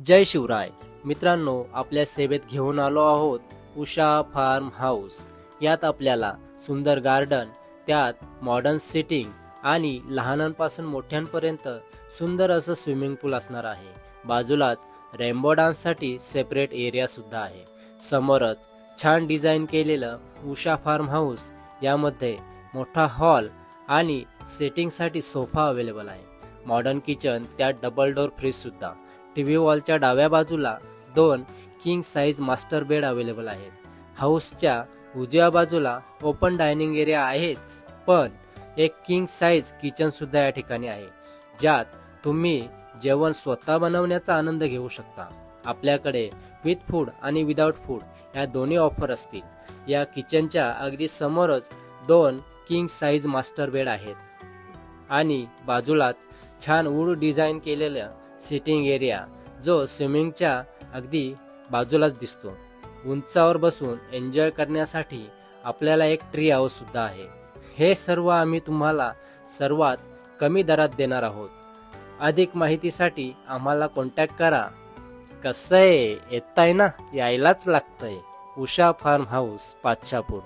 जय शिवराय मित्रांनो, आपल्या सेवेत घेऊन आलो आहोत उषा फार्म हाऊस। यात आपल्याला सुंदर गार्डन, त्यात मॉडर्न सिटिंग आणि लहानांपासून मोठ्यांपर्यंत सुंदर असं स्विमिंग पूल असणार आहे। बाजूलाच रेनबो डान्ससाठी सेपरेट एरिया सुद्धा आहे। समोरच छान डिझाईन केलेलं उषा फार्म हाऊस, यामध्ये मोठा हॉल आणि सेटिंगसाठी सोफा अवेलेबल आहे। मॉडर्न किचन, त्यात डबल डोर फ्रीज सुद्धा। टीव्ही वॉलच्या डाव्या बाजूला 2 king size master bed available आहेत। हाऊसच्या उजव्या बाजूला ओपन डायनिंग एरिया आहेच, पण एक किंग साइज किचन सुद्धा या ठिकाणी आहे, ज्यात तुम्ही जेवण स्वतः बनवण्याचा आनंद घेऊ शकता। आपल्याकडे विथ फूड आणि विदाउट फूड या दोन्ही ऑफर असतील। या किचनच्या अगदी समोरच 2 किंग साइज मास्टर बेड आहेत आणि बाजूलाच छान वूड डिझाईन केलेल्या सिटिंग एरिया, जो स्विमिंगच्या अगदी बाजूलाच दिसतो। उंचावर बसून एन्जॉय करण्यासाठी आपल्याला एक ट्री हाऊस सुद्धा आहे। हे सर्व आम्ही तुम्हाला सर्वात कमी दरात देणार आहोत। अधिक माहितीसाठी आम्हाला कॉन्टॅक्ट करा। कसं आहे, येताय ना, यायलाच लागतंय। Usha farm house, पाच्छापूर।